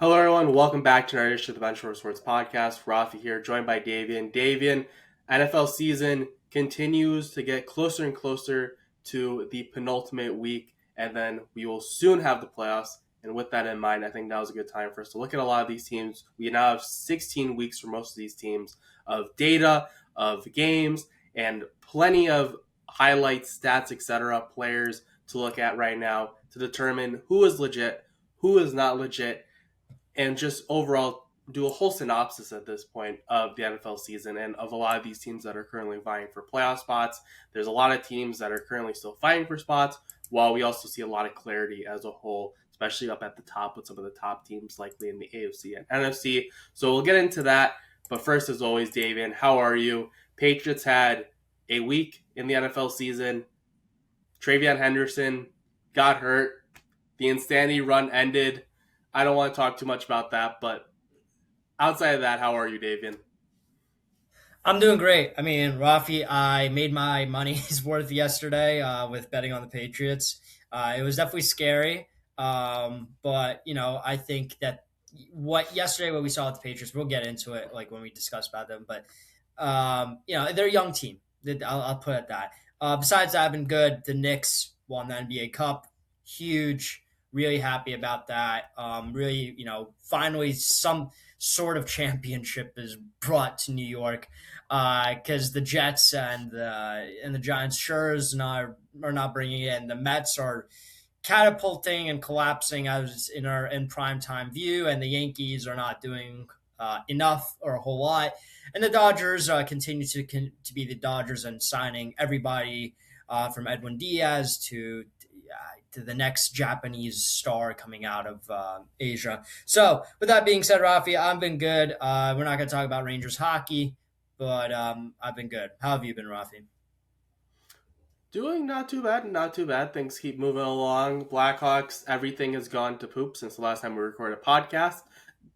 Hello, everyone. Welcome back to another edition of the Benchwarmer Sports Podcast. Raffi here, joined by Davian. Davian, NFL season continues to get closer and closer to the penultimate week, and then we will soon have the playoffs. And with that in mind, I think now is a good time for us to look at a lot of these teams. We now have 16 weeks for most of these teams of data, of games, and plenty of highlights, stats, etc., players to look at right now to determine who is legit, who is not legit, and just overall do a whole synopsis at this point of the NFL season and of a lot of these teams that are currently vying for playoff spots. There's a lot of teams that are currently still fighting for spots, while we also see a lot of clarity as a whole, especially up at the top with some of the top teams likely in the AFC and NFC. So we'll get into that. But first, as always, Davian, how are you? Patriots had a week in the NFL season. Travion Henderson got hurt. The insanity run ended. I don't want to talk too much about that, but outside of that, how are you, Davian? I'm doing great. I mean, Raffi, I made my money's worth yesterday with betting on the Patriots. It was definitely scary, but I think that what we saw with the Patriots, we'll get into it like when we discuss about them. But they're a young team. I'll put it that. Besides that, I've been good. The Knicks won the NBA Cup, huge. Really happy about that. Really, finally some sort of championship is brought to New York because the Jets and the Giants sure are not bringing it, and the Mets are catapulting and collapsing as in prime time view, and the Yankees are not doing enough or a whole lot, and the Dodgers continue to be the Dodgers and signing everybody from Edwin Diaz to the next Japanese star coming out of Asia. So, with that being said, Rafi, I've been good. We're not going to talk about Rangers hockey, but I've been good. How have you been, Rafi? Doing not too bad, not too bad. Things keep moving along. Blackhawks, everything has gone to poop since the last time we recorded a podcast.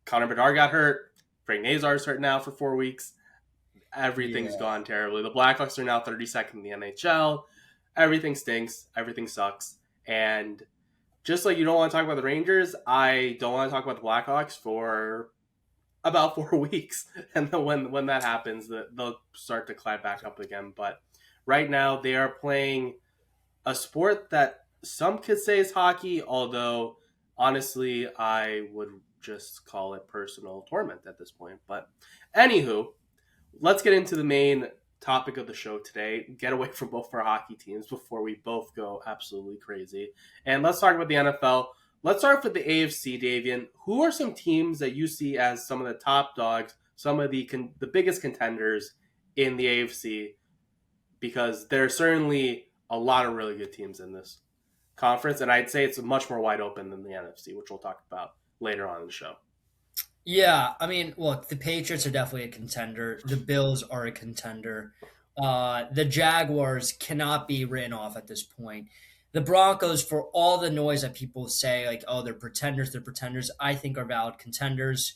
Connor Bedard got hurt. Frank Nazar's hurt now for 4 weeks. Everything's gone terribly. The Blackhawks are now 32nd in the NHL. Everything stinks. Everything sucks. And just like you don't want to talk about the Rangers, I don't want to talk about the Blackhawks for about 4 weeks. And then when that happens, they'll start to climb back up again. But right now, they are playing a sport that some could say is hockey, although honestly, I would just call it personal torment at this point. But anywho, let's get into the main topic of the show today. Get away from both our hockey teams before we both go absolutely crazy. And let's talk about the NFL. Let's start with the AFC, Davian. Who are some teams that you see as some of the top dogs, some of the biggest contenders in the AFC? Because there are certainly a lot of really good teams in this conference, and I'd say it's much more wide open than the NFC, which we'll talk about later on in the show. Yeah, I mean, look, the Patriots are definitely a contender. The Bills are a contender. The Jaguars cannot be written off at this point. The Broncos, for all the noise that people say, like, oh, they're pretenders, I think are valid contenders.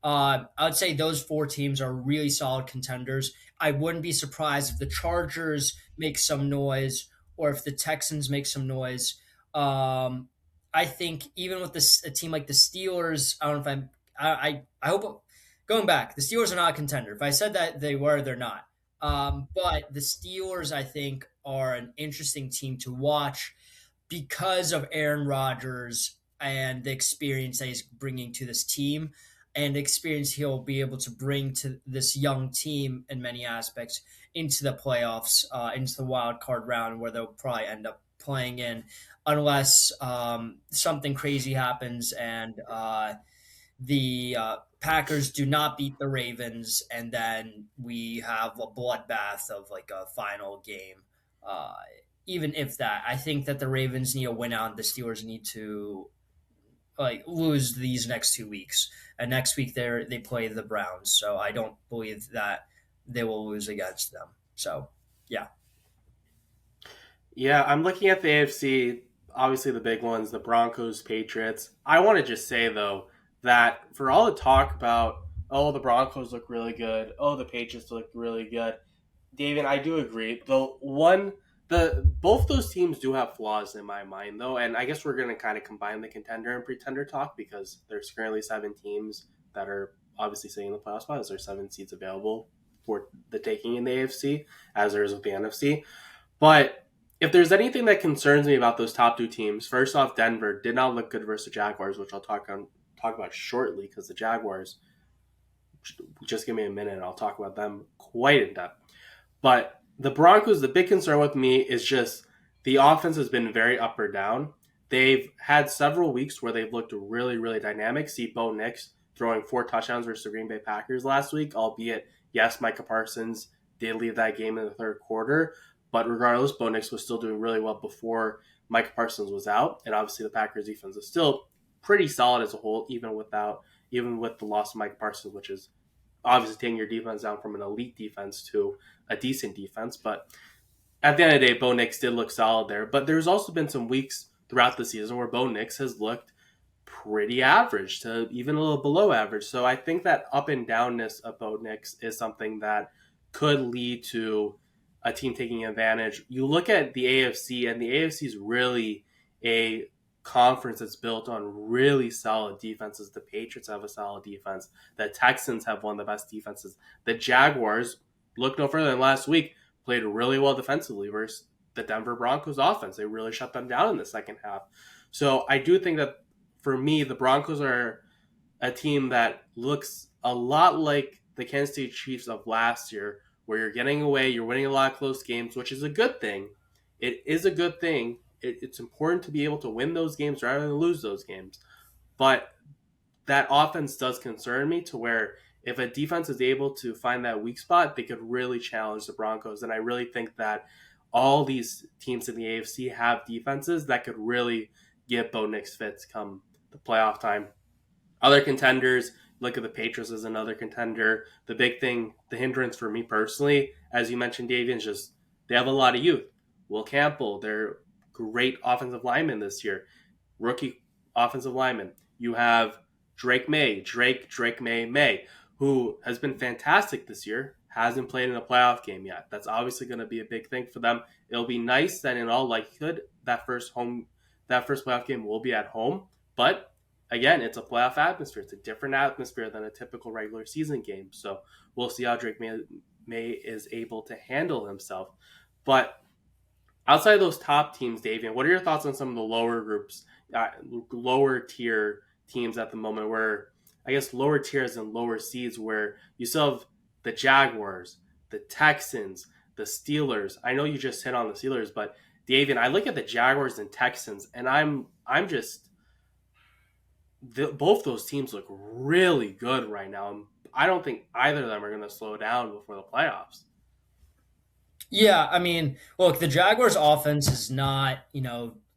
I would say those four teams are really solid contenders. I wouldn't be surprised if the Chargers make some noise or if the Texans make some noise. I think even with a team like the Steelers, I don't know if I hope going back, the Steelers are not a contender. If I said that they were, they're not. But the Steelers, I think, are an interesting team to watch because of Aaron Rodgers and the experience that he's bringing to this team and the experience he'll be able to bring to this young team in many aspects into the playoffs, into the wild card round where they'll probably end up playing in unless something crazy happens and the Packers do not beat the Ravens, and then we have a bloodbath of like a final game. Even if that, I think that the Ravens need to win out, and the Steelers need to like lose these next 2 weeks. And next week they play the Browns, so I don't believe that they will lose against them. So yeah. Yeah, I'm looking at the AFC, obviously the big ones, the Broncos, Patriots. I want to just say, though, that for all the talk about, oh, the Broncos look really good, oh, the Patriots look really good, David, I do agree. The the both those teams do have flaws in my mind, though, and I guess we're going to kind of combine the contender and pretender talk because there's currently 7 teams that are obviously sitting in the playoff spot. As there's 7 seats available for the taking in the AFC, as there is with the NFC. But if there's anything that concerns me about those top 2 teams, first off, Denver did not look good versus the Jaguars, which I'll talk about shortly because the Jaguars. Just give me a minute, and I'll talk about them quite in depth. But the Broncos, the big concern with me is just the offense has been very up or down. They've had several weeks where they've looked really, really dynamic. See Bo Nix throwing 4 touchdowns versus the Green Bay Packers last week, albeit, yes, Micah Parsons did leave that game in the third quarter. But regardless, Bo Nix was still doing really well before Micah Parsons was out. And obviously the Packers defense is still pretty solid as a whole, even with the loss of Micah Parsons, which is obviously taking your defense down from an elite defense to a decent defense. But at the end of the day, Bo Nix did look solid there. But there's also been some weeks throughout the season where Bo Nix has looked pretty average to even a little below average. So I think that up and downness of Bo Nix is something that could lead to a team taking advantage. You look at the AFC, and the AFC is really a conference that's built on really solid defenses. The Patriots have a solid defense. The Texans have one of the best defenses. The Jaguars, look no further than last week, played really well defensively versus the Denver Broncos offense. They really shut them down in the second half. So I do think that for me, the Broncos are a team that looks a lot like the Kansas City Chiefs of last year, where you're getting away, you're winning a lot of close games, which is a good thing. It is a good thing. It's important to be able to win those games rather than lose those games. But that offense does concern me to where if a defense is able to find that weak spot, they could really challenge the Broncos. And I really think that all these teams in the AFC have defenses that could really give Bo Nix fits come the playoff time. Other contenders, look at the Patriots as another contender. The big thing, the hindrance for me personally, as you mentioned, Davian, is just they have a lot of youth. Will Campbell, they're great offensive linemen this year. Rookie offensive lineman. You have Drake May, who has been fantastic this year, hasn't played in a playoff game yet. That's obviously going to be a big thing for them. It'll be nice that in all likelihood that first playoff game will be at home. But again, it's a playoff atmosphere. It's a different atmosphere than a typical regular season game. So we'll see how Drake May is able to handle himself. But outside of those top teams, Davian, what are your thoughts on some of the lower groups, lower tier teams at the moment, where I guess lower tiers and lower seeds, where you still have the Jaguars, the Texans, the Steelers. I know you just hit on the Steelers, but Davian, I look at the Jaguars and Texans, and I'm just both those teams look really good right now. I don't think either of them are going to slow down before the playoffs. Yeah, I mean, look, the Jaguars' offense is not,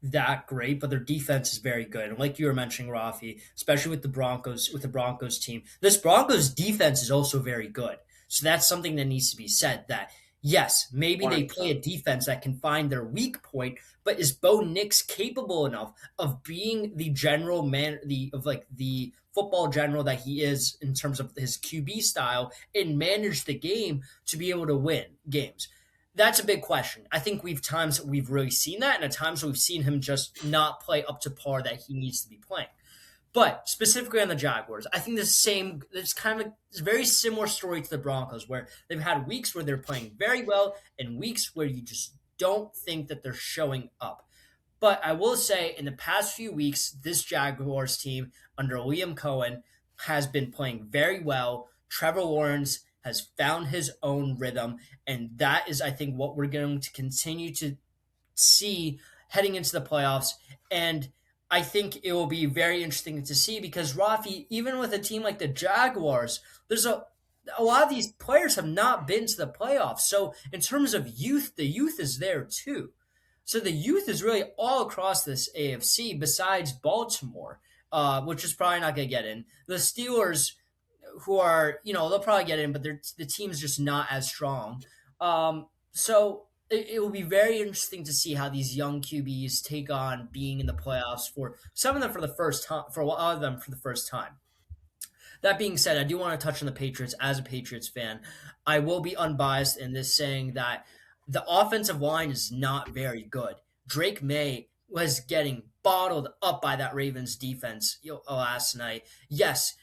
that great, but their defense is very good. And like you were mentioning, Raffi, especially with the Broncos team, this Broncos defense is also very good. So that's something that needs to be said. That yes, maybe they play a defense that can find their weak point, but is Bo Nix capable enough of being the general man, the football general that he is in terms of his QB style, and manage the game to be able to win games? That's a big question. I think we've really seen that, and at times we've seen him just not play up to par that he needs to be playing. But specifically on the Jaguars, I think it's kind of a very similar story to the Broncos, where they've had weeks where they're playing very well and weeks where you just don't think that they're showing up. But I will say in the past few weeks, this Jaguars team under Liam Cohen has been playing very well. Trevor Lawrence has found his own rhythm, and that is, I think, what we're going to continue to see heading into the playoffs. And I think it will be very interesting to see because, Rafi, even with a team like the Jaguars, there's a lot of these players have not been to the playoffs. So in terms of youth, the youth is there too. So the youth is really all across this AFC besides Baltimore, which is probably not going to get in. The Steelers, who are, they'll probably get in, but the team's just not as strong. So it will be very interesting to see how these young QBs take on being in the playoffs for some of them for the first time, for a lot of them for the first time. That being said, I do want to touch on the Patriots as a Patriots fan. I will be unbiased in this saying that the offensive line is not very good. Drake May was getting bottled up by that Ravens defense last night. Yes,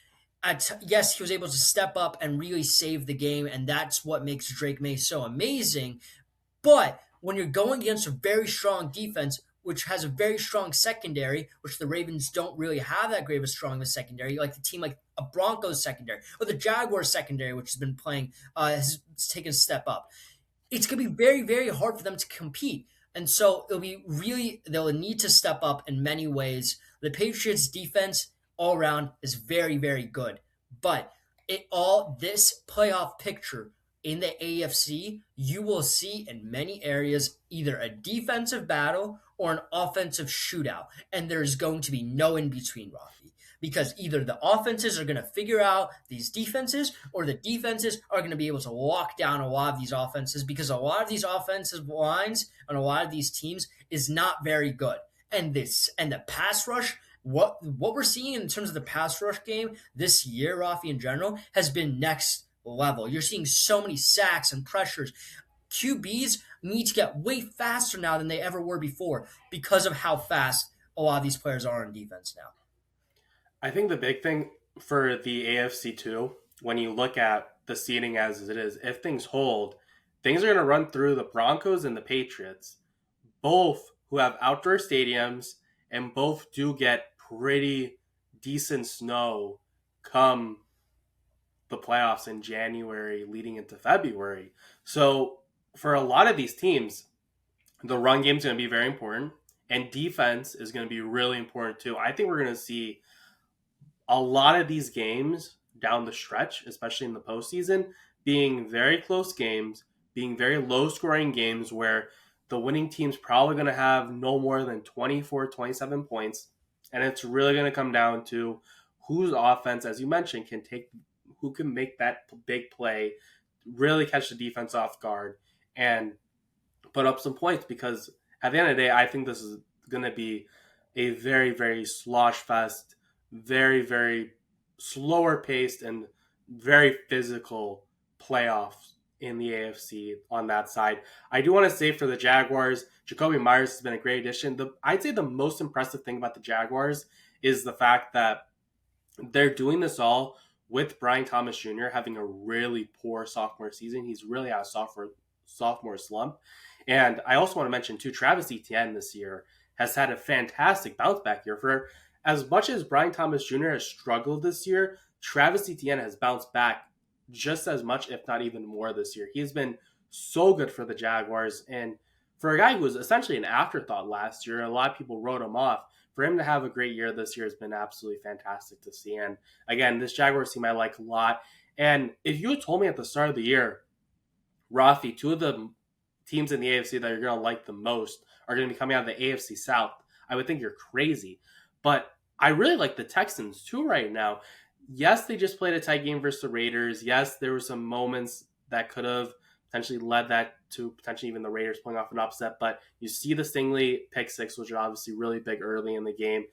yes, he was able to step up and really save the game, and that's what makes Drake May so amazing. But when you're going against a very strong defense, which has a very strong secondary, which the Ravens don't really have that great of a strong of a secondary, like the team like a Broncos secondary or the Jaguars secondary, which has been playing, has taken a step up. It's going to be very, very hard for them to compete. And so they'll need to step up in many ways. The Patriots defense all around is very, very good. But this playoff picture in the AFC, you will see in many areas either a defensive battle or an offensive shootout. And there's going to be no in between, Rafi, because either the offenses are going to figure out these defenses or the defenses are going to be able to lock down a lot of these offenses, because a lot of these offensive lines and a lot of these teams is not very good. And the pass rush, what we're seeing in terms of the pass rush game this year, Rafi, in general, has been next level. You're seeing so many sacks and pressures. QBs need to get way faster now than they ever were before because of how fast a lot of these players are on defense now. I think the big thing for the AFC too, when you look at the seeding as it is, if things hold, things are going to run through the Broncos and the Patriots, both who have outdoor stadiums and both do get pretty decent snow come the playoffs in January leading into February. So for a lot of these teams, the run game is going to be very important, and defense is going to be really important too. I think we're going to see a lot of these games down the stretch, especially in the postseason, being very close games, being very low scoring games where the winning team's probably going to have no more than 24, 27 points. And it's really going to come down to whose offense, as you mentioned, who can make that big play, really catch the defense off guard, and put up some points. Because at the end of the day, I think this is going to be a very, very slosh fest, very, very slower paced, and very physical playoffs in the AFC on that side. I do want to say for the Jaguars, Jacoby Myers has been a great addition. I'd say the most impressive thing about the Jaguars is the fact that they're doing this all with Brian Thomas Jr. having a really poor sophomore season. He's really out of sophomore slump. And I also want to mention too, Travis Etienne this year has had a fantastic bounce back year. For as much as Brian Thomas Jr. has struggled this year, Travis Etienne has bounced back just as much, if not even more, this year. He's been so good for the Jaguars. And for a guy who was essentially an afterthought last year, a lot of people wrote him off. For him to have a great year this year has been absolutely fantastic to see. And again, this Jaguars team I like a lot. And if you had told me at the start of the year, Rafi, two of the teams in the AFC that you're going to like the most are going to be coming out of the AFC South, I would think you're crazy. But I really like the Texans too right now. Yes, they just played a tight game versus the Raiders. Yes, there were some moments that could have potentially led that to potentially even the Raiders pulling off an upset. But you see the Stingley pick six, which are obviously really big early in the game.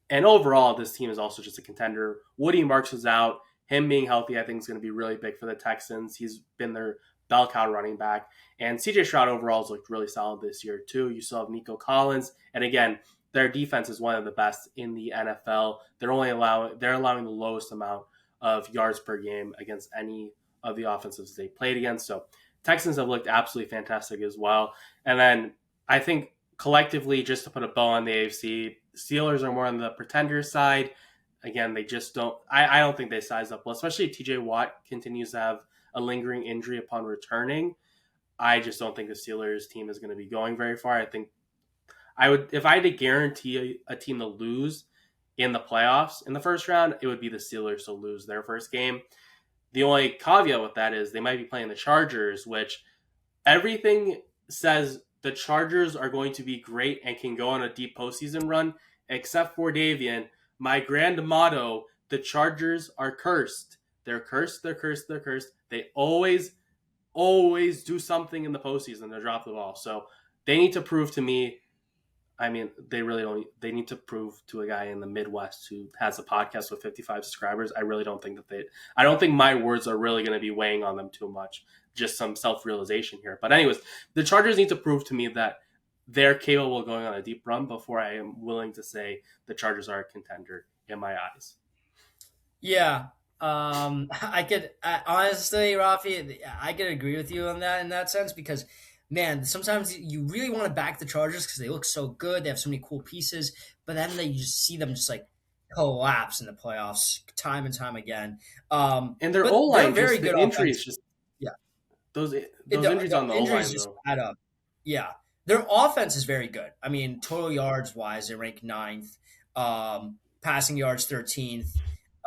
And overall, this team is also just a contender. Woody Marks is out. Him being healthy, I think, is going to be really big for the Texans. He's been their bell cow running back. And CJ Stroud overall has looked really solid this year, too. You still have Nico Collins. And again, their defense is one of the best in the NFL. They're allowing the lowest amount of yards per game against any of the offensives they played against. So Texans have looked absolutely fantastic as well. And then I think collectively, just to put a bow on the AFC, Steelers are more on the pretender side. Again, they just don't. I don't think they size up well, especially if TJ Watt continues to have a lingering injury upon returning. I just don't think the Steelers team is going to be going very far. I think if I had to guarantee a team to lose in the playoffs in the first round, it would be the Steelers to lose their first game. The only caveat with that is they might be playing the Chargers, which everything says the Chargers are going to be great and can go on a deep postseason run, except for Davian. My grand motto, the Chargers are cursed. They're cursed, they're cursed, they're cursed. They always do something in the postseason to drop the ball. So they need to prove to me I mean, they really don't. They need to prove to a guy in the Midwest who has a podcast with 55 subscribers. I really don't think that they. I don't think my words are really going to be weighing on them too much. Just some self realization here. But anyways, the Chargers need to prove to me that they're capable of going on a deep run before I am willing to say the Chargers are a contender in my eyes. Yeah. I could honestly, Rafi, I could agree with you on that in that sense because, man, sometimes you really want to back the Chargers because they look so good. They have so many cool pieces, but then you just see them just like collapse in the playoffs time and time again. And their O But they're line, very just the good injuries, offense. just Yeah, those injuries the on the O injuries line just though. add up. Yeah, their offense is very good. I mean, total yards wise, they rank ninth. Passing yards 13th.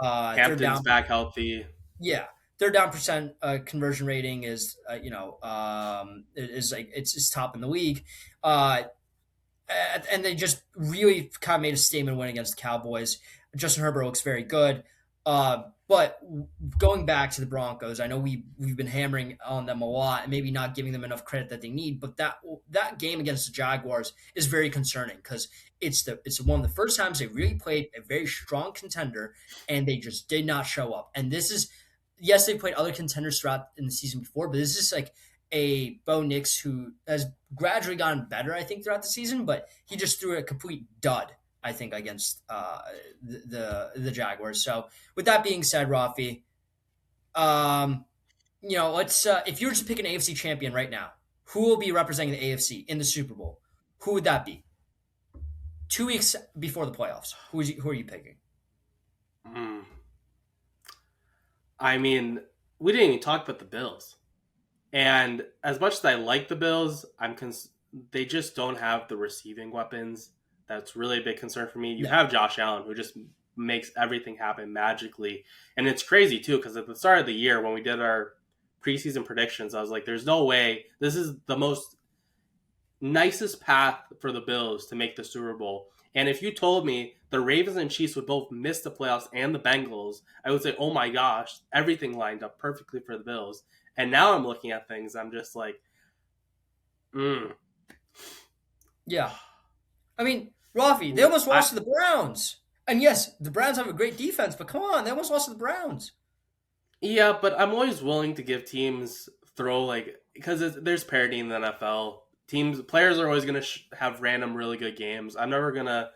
Third Hampton's down, back healthy. yeah, third down percent conversion rating is is like it's top in the league. Uh, and they just really kind of made a statement win against the Cowboys. Justin Herbert looks very good. But going back to the Broncos, I know we've been hammering on them a lot and maybe not giving them enough credit that they need. But that game against the Jaguars is very concerning because it's one of the first times they really played a very strong contender and they just did not show up. And this is yes, they played other contenders throughout in the season before, but this is like a Bo Nix who has gradually gotten better, I think, throughout the season, but he just threw a complete dud, I think, against the Jaguars. So, with that being said, Rafi, let's if you were to pick an AFC champion right now, who will be representing the AFC in the Super Bowl? Who would that be? 2 weeks before the playoffs, who are you picking? I mean, we didn't even talk about the Bills. And as much as I like the Bills, they just don't have the receiving weapons. That's really a big concern for me. You No. have Josh Allen, who just makes everything happen magically. And it's crazy, too, because at the start of the year, when we did our preseason predictions, I was like, there's no way. This is the most nicest path for the Bills to make the Super Bowl. And if you told me the Ravens and Chiefs would both miss the playoffs and the Bengals, I would say, oh my gosh, everything lined up perfectly for the Bills. And now I'm looking at things, I'm just like, Yeah. I mean, Rafi, they almost lost to the Browns. And yes, the Browns have a great defense, but come on, they almost lost to the Browns. Yeah, but I'm always willing to give teams because there's parity in the NFL. Players are always going to have random really good games. I'm never going to,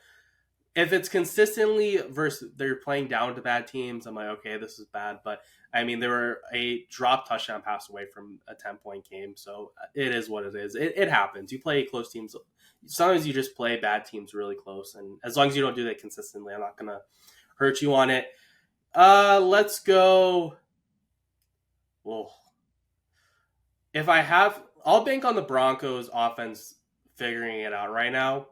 if it's consistently versus they're playing down to bad teams, I'm like, okay, this is bad. But I mean, they were a drop touchdown pass away from a 10-point game. So it is what it is. It happens. You play close teams. Sometimes you just play bad teams really close. And as long as you don't do that consistently, I'm not going to hurt you on it. Let's go. Well, I'll bank on the Broncos offense figuring it out right now.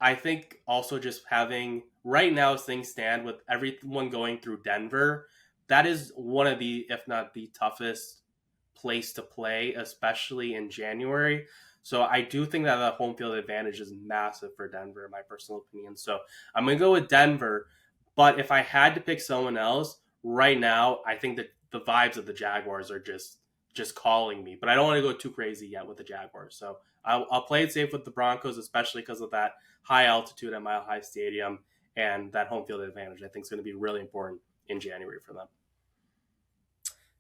I think also just having right now as things stand with everyone going through Denver, that is one of the, if not the toughest place to play, especially in January. So I do think that the home field advantage is massive for Denver, in my personal opinion. So I'm going to go with Denver. But if I had to pick someone else right now, I think that the vibes of the Jaguars are just calling me. But I don't want to go too crazy yet with the Jaguars. So I'll play it safe with the Broncos, especially because of that high altitude at Mile High Stadium and that home field advantage. I think is going to be really important in January for them.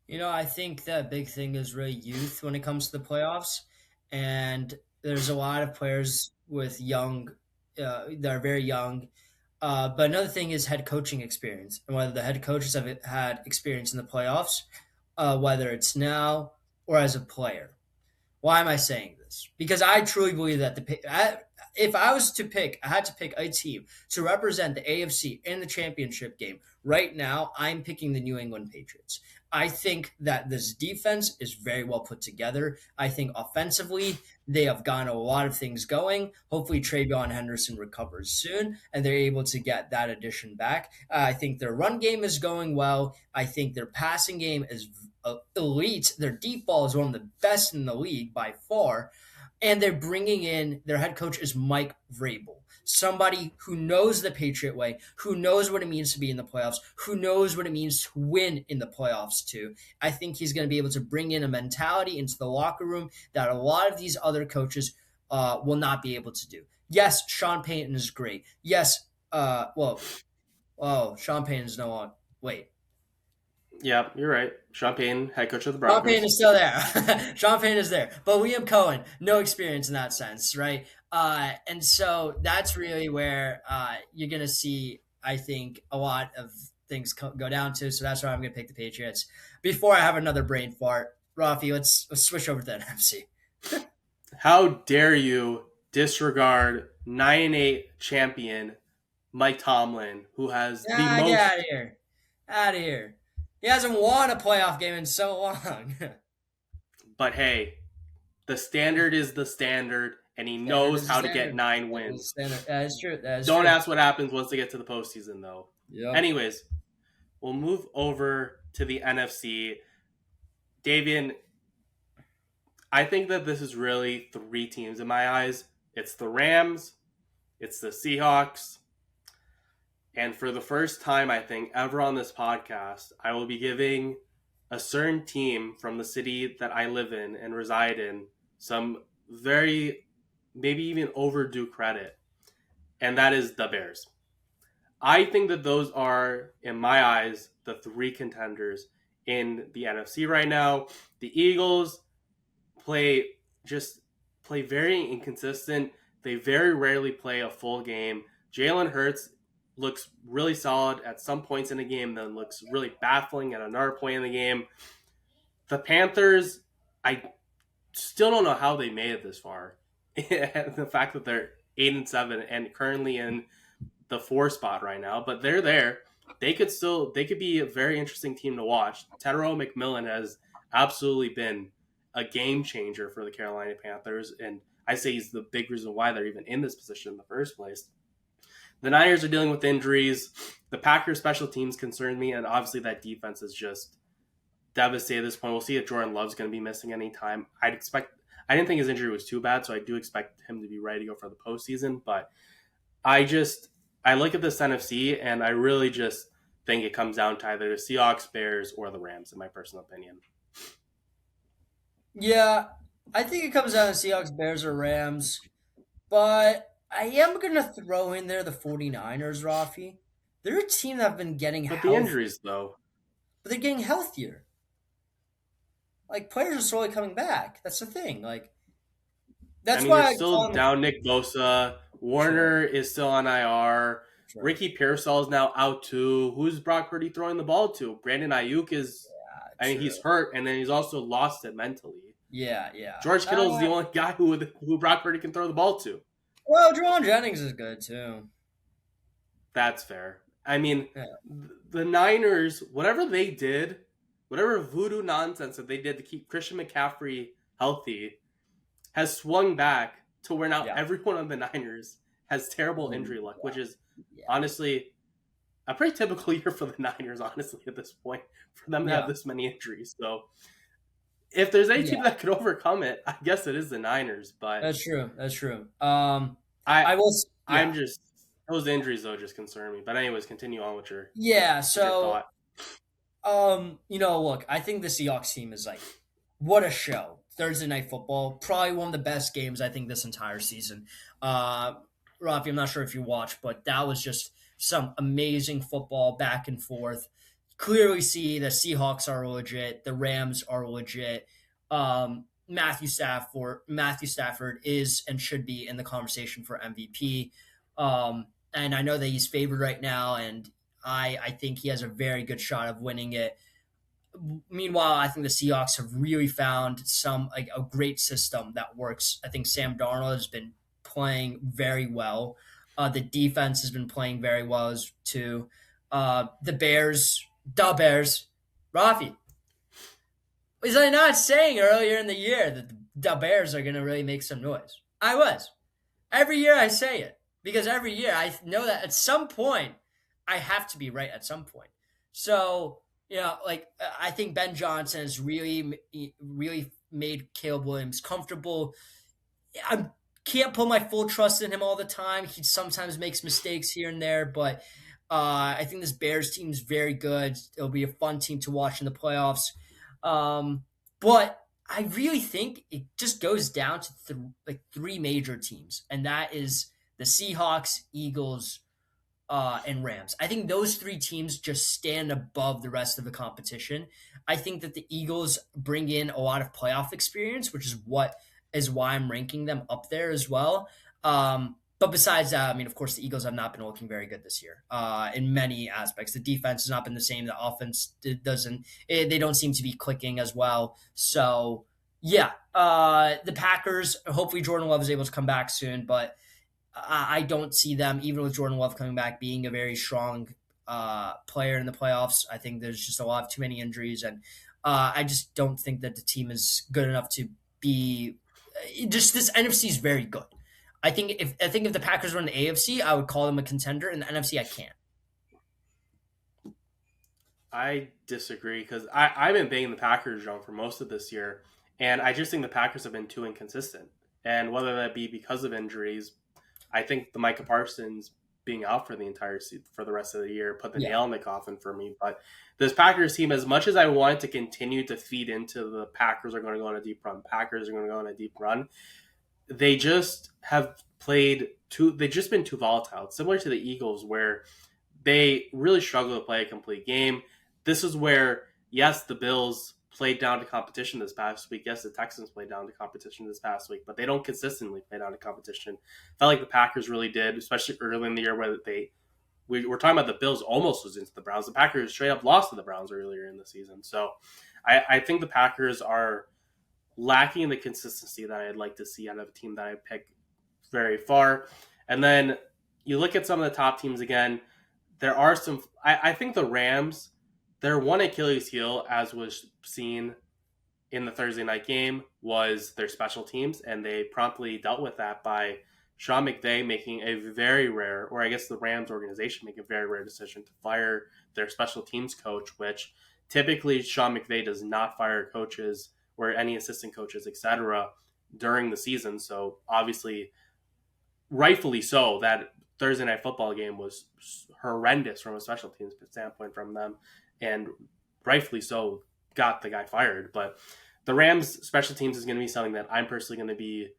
I think that big thing is really youth when it comes to the playoffs. And there's a lot of players with that are very young. But another thing is head coaching experience and whether the head coaches have had experience in the playoffs, whether it's now or as a player. Why am I saying this? Because I truly believe that if I had to pick a team to represent the AFC in the championship game. Right now, I'm picking the New England Patriots. I think that this defense is very well put together. I think offensively, they have gotten a lot of things going. Hopefully, Travion Henderson recovers soon, and they're able to get that addition back. I think their run game is going well. I think their passing game is elite. Their deep ball is one of the best in the league by far. And they're bringing in, their head coach is Mike Vrabel, somebody who knows the Patriot way, who knows what it means to be in the playoffs, who knows what it means to win in the playoffs too. I think he's going to be able to bring in a mentality into the locker room that a lot of these other coaches will not be able to do. Yes, Sean Payton is great. Yes, Sean Payton is no one. Wait, Yeah, you're right. Sean Payton, head coach of the Sean Payton Broncos. is still there. Sean Payton is there, but Liam Cohen, no experience in that sense, right? And so that's really where you're going to see, I think, a lot of things go down to. So that's why I'm going to pick the Patriots. Before I have another brain fart, Rafi, let's switch over to the NFC. How dare you disregard 9-8 champion Mike Tomlin, who has the Get most. out of here, out of here. He hasn't won a playoff game in so long. But hey, the standard is the standard, and he Standard knows is the how to get standard. 9 wins. That is true. That is Don't true. ask what happens once they get to the postseason, though. Yep. Anyways, we'll move over to the NFC. Davian, I think that this is really three teams in my eyes. It's the Rams, it's the Seahawks, and for the first time, I think, ever on this podcast, I will be giving a certain team from the city that I live in and reside in some very, maybe even overdue credit, and that is the Bears. I think that those are, in my eyes, the three contenders in the NFC right now. The Eagles play just play very inconsistent. They very rarely play a full game. Jalen Hurts looks really solid at some points in the game, then looks really baffling at another point in the game. The Panthers, I still don't know how they made it this far. The fact that they're 8-7 and currently in the 4 spot right now, but they're there. They could be a very interesting team to watch. Tedero McMillan has absolutely been a game changer for the Carolina Panthers, and I say he's the big reason why they're even in this position in the first place. The Niners are dealing with injuries. The Packers special teams concern me, and obviously that defense is just devastated at this point. We'll see if Jordan Love's going to be missing any time. I didn't think his injury was too bad, so I do expect him to be ready to go for the postseason, but I look at this NFC and I really just think it comes down to either the Seahawks, Bears, or the Rams, in my personal opinion. Yeah, I think it comes down to Seahawks, Bears, or Rams. But I am going to throw in there the 49ers, Rafi. They're a team that have been getting But the healthy, injuries, though, but they're getting healthier. Like, players are slowly coming back. That's the thing. Like, I that's mean, you're why I still call them. down Nick Bosa. Sure, Warner is still on IR. sure. Ricky Pearsall is now out too. Who's Brock Purdy throwing the ball to? Brandon Ayuk is. I mean, True. he's hurt, and then he's also lost it mentally. Yeah, yeah. George Kittle is the only guy who Brock Purdy can throw the ball to. Well, Jawan Jennings is good, too. That's fair. I mean, Yeah. the Niners, whatever voodoo nonsense that they did to keep Christian McCaffrey healthy, has swung back to where now Yeah. everyone on the Niners has terrible injury luck, which is honestly a pretty typical year for the Niners, honestly, at this point, for them to have this many injuries. So if there's any team that could overcome it, I guess it is the Niners. But That's true. That's true. I'm just those injuries though just concern me. But anyways, continue on with your So thought. look, I think the Seahawks team is like, what a show. Thursday Night Football, probably one of the best games I think this entire season. Rafi, I'm not sure if you watched, but that was just some amazing football back and forth. Clearly see the Seahawks are legit, the Rams are legit. Matthew Stafford is and should be in the conversation for MVP. And I know that he's favored right now, and I think he has a very good shot of winning it. Meanwhile, I think the Seahawks have really found a great system that works. I think Sam Darnold has been playing very well. The defense has been playing very well too. The Bears, Rafi. Was I not saying earlier in the year that the Bears are going to really make some noise? I was. Every year I say it because every year I know that at some point I have to be right at some point. So, I think Ben Johnson has really made Caleb Williams comfortable. I can't put my full trust in him all the time. He sometimes makes mistakes here and there, but I think this Bears team is very good. It'll be a fun team to watch in the playoffs. But I really think it just goes down to three major teams, and that is the Seahawks, Eagles, and Rams. I think those three teams just stand above the rest of the competition. I think that the Eagles bring in a lot of playoff experience, which is why I'm ranking them up there as well. But besides that, I mean, of course, the Eagles have not been looking very good this year in many aspects. The defense has not been the same. The offense they don't seem to be clicking as well. So, yeah, the Packers, hopefully Jordan Love is able to come back soon, but I don't see them, even with Jordan Love coming back, being a very strong player in the playoffs. I think there's just too many injuries, and I just don't think that the team is good enough to be. Just this NFC is very good. I think if the Packers were in the AFC, I would call them a contender. In the NFC, I can't. I disagree because I've been banging the Packers drum for most of this year, and I just think the Packers have been too inconsistent. And whether that be because of injuries, I think the Micah Parsons being out for for the rest of the year put the nail in the coffin for me. But this Packers team, as much as I wanted to continue to feed into the Packers are going to go on a deep run, Packers are going to go on a deep run, they just have they've just been too volatile. It's similar to the Eagles where they really struggle to play a complete game. This is where, yes, the Bills played down to competition this past week. Yes, the Texans played down to competition this past week, but they don't consistently play down to competition. Felt like the Packers really did, especially early in the year where we're talking about the Bills almost losing to the Browns. The Packers straight up lost to the Browns earlier in the season. So I think the Packers are lacking in the consistency that I'd like to see out of a team that I pick very far. And then you look at some of the top teams again, there are some, I think the Rams, their one Achilles heel, as was seen in the Thursday night game, was their special teams, and they promptly dealt with that by Sean McVay making a very rare, or I guess the Rams organization making a very rare decision to fire their special teams coach, which typically Sean McVay does not fire coaches or any assistant coaches, etc., during the season. So obviously, rightfully so, that Thursday night football game was horrendous from a special teams standpoint from them, and rightfully so got the guy fired. But the Rams special teams is going to be something that I'm personally going to be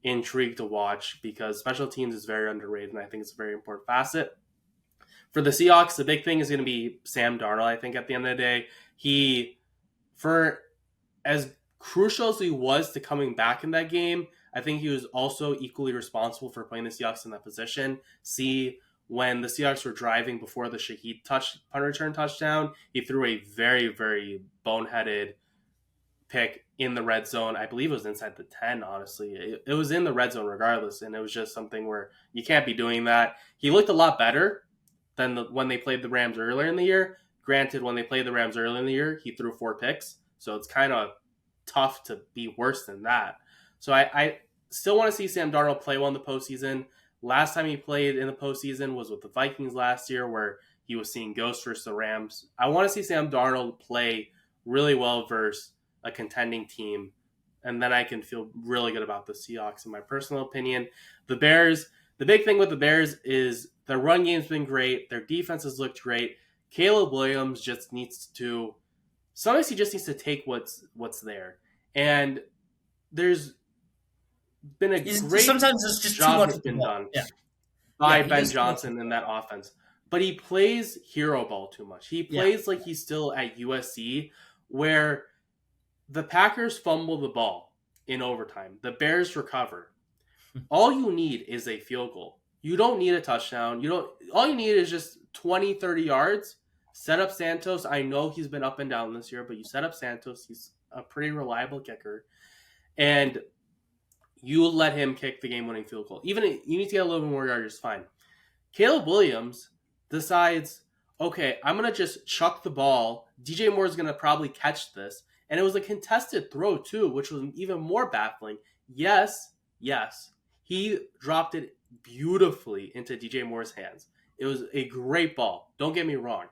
intrigued to watch because special teams is very underrated, and I think it's a very important facet. For the Seahawks, the big thing is going to be Sam Darnold. I think at the end of the day, for as crucial as he was to coming back in that game, I think he was also equally responsible for playing the Seahawks in that position. When the Seahawks were driving before the Shaheed punt return touchdown, he threw a very, very boneheaded pick in the red zone. I believe it was inside the 10, honestly. It was in the red zone regardless, and it was just something where you can't be doing that. He looked a lot better than when they played the Rams earlier in the year. Granted, when they played the Rams earlier in the year, he threw 4 picks, so it's kind of tough to be worse than that. So I still want to see Sam Darnold play well in the postseason. Last time he played in the postseason was with the Vikings last year, where he was seeing ghosts versus the Rams. I want to see Sam Darnold play really well versus a contending team, and then I can feel really good about the Seahawks, in my personal opinion. The Bears, the big thing with the Bears is their run game's been great. Their defense has looked great. Caleb Williams sometimes he just needs to take what's there. And there's been sometimes it's just too much that's been done by Ben Johnson in that offense. But he plays hero ball too much. He plays like he's still at USC, where the Packers fumble the ball in overtime. The Bears recover. All you need is a field goal. You don't need a touchdown. All you need is just 20, 30 yards. Set up Santos. I know he's been up and down this year, but you set up Santos. He's a pretty reliable kicker. And you let him kick the game-winning field goal. Even if you need to get a little bit more yards, fine. Caleb Williams decides, okay, I'm going to just chuck the ball. DJ Moore is going to probably catch this. And it was a contested throw, too, which was even more baffling. Yes, he dropped it beautifully into DJ Moore's hands. It was a great ball. Don't get me wrong.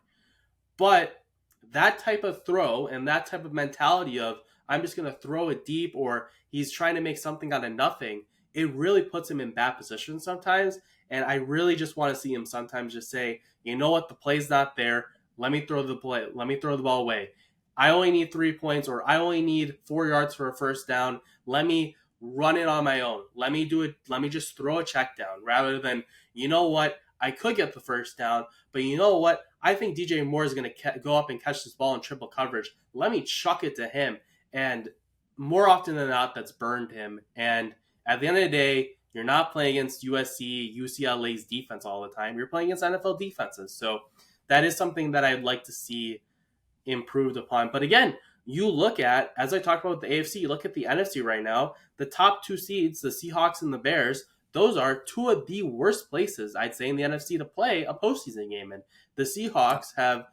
But that type of throw and that type of mentality of I'm just going to throw it deep or he's trying to make something out of nothing, it really puts him in bad positions sometimes. And I really just want to see him sometimes just say, you know what, the play's not there. Let me throw the ball away. I only need 3 points or I only need 4 yards for a first down. Let me run it on my own. Let me do it. Let me just throw a check down rather than, you know what, I could get the first down, but you know what? I think DJ Moore is going to go up and catch this ball in triple coverage. Let me chuck it to him. And more often than not, that's burned him. And at the end of the day, you're not playing against USC, UCLA's defense all the time. You're playing against NFL defenses. So that is something that I'd like to see improved upon. But again, you look at, as I talked about the AFC, you look at the NFC right now, the top two seeds, the Seahawks and the Bears, those are two of the worst places, I'd say, in the NFC to play a postseason game in. The Seahawks have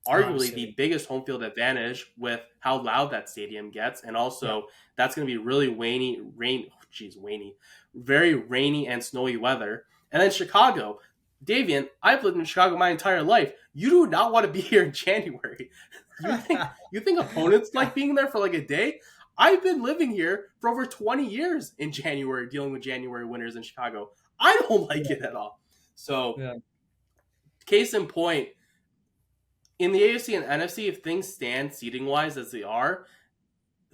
arguably the biggest home field advantage with how loud that stadium gets, and also that's going to be really very rainy and snowy weather. And then Chicago, Davian, I've lived in Chicago my entire life. You do not want to be here in January. You think opponents like being there for like a day? I've been living here for over 20 years in January, dealing with January winters in Chicago. I don't like it at all. So, case in point, in the AFC and NFC, if things stand seeding-wise as they are,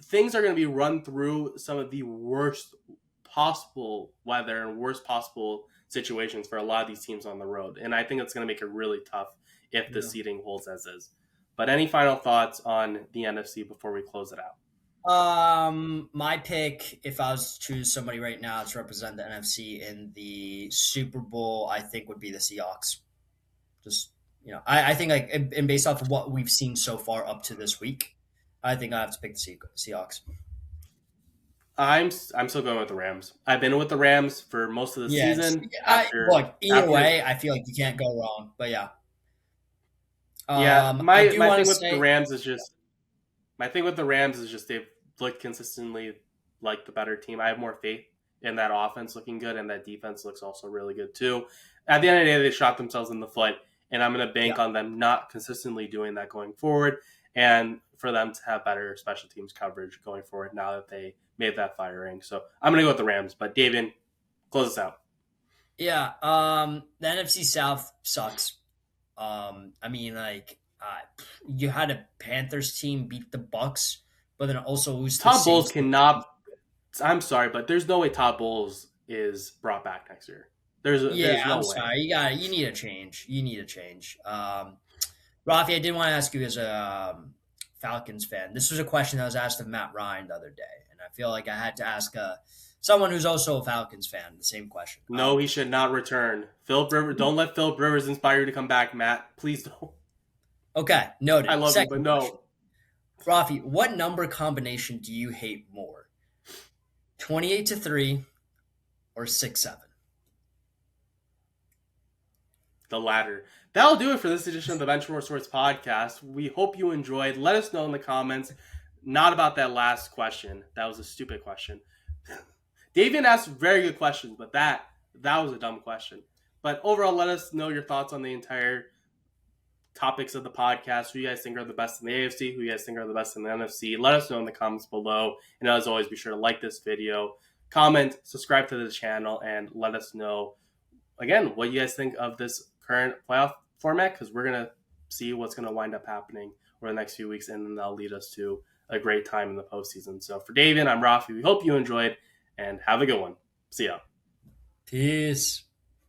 things are going to be run through some of the worst possible weather and worst possible situations for a lot of these teams on the road. And I think it's going to make it really tough if the seeding holds as is. But any final thoughts on the NFC before we close it out? My pick, if I was to choose somebody right now to represent the NFC in the Super Bowl, I think would be the Seahawks. Just, I think like, and based off of what we've seen so far up to this week, I think I have to pick the Seahawks. I'm still going with the Rams. I've been with the Rams for most of the season. Either way, I feel like you can't go wrong. But yeah. My thing with the Rams is just they've looked consistently like the better team. I have more faith in that offense looking good, and that defense looks also really good too. At the end of the day, they shot themselves in the foot, and I'm going to bank on them not consistently doing that going forward, and for them to have better special teams coverage going forward now that they made that firing. So I'm going to go with the Rams. But Davian, close us out. Yeah, the NFC South sucks. You had a Panthers team beat the Bucks, but then also lose. Todd Bowles cannot. I'm sorry, but there's no way Todd Bowles is brought back next year. There's no way. Sorry. You need a change. Raffi, I did want to ask you as a Falcons fan. This was a question that was asked of Matt Ryan the other day, and I feel like I had to ask someone who's also a Falcons fan the same question. No, he should not return. Philip Rivers. Don't let Philip Rivers inspire you to come back, Matt. Please don't. Okay, noted. I love you, but no. Raffi, what number combination do you hate more? 28-3 or 6-7? The latter. That'll do it for this edition of the Benchwarmer Sports Podcast. We hope you enjoyed. Let us know in the comments. Not about that last question. That was a stupid question. Davian asked very good questions, but that was a dumb question. But overall, let us know your thoughts on the entire topics of the podcast. Who you guys think are the best in the AFC? Who you guys think are the best in the NFC? Let us know in the comments below. And as always, be sure to like this video, comment, subscribe to the channel, and let us know, again, what you guys think of this current playoff format, because we're going to see what's going to wind up happening over the next few weeks, and then that'll lead us to a great time in the postseason. So for Davian, I'm Raffi. We hope you enjoyed, and have a good one. See ya. Peace.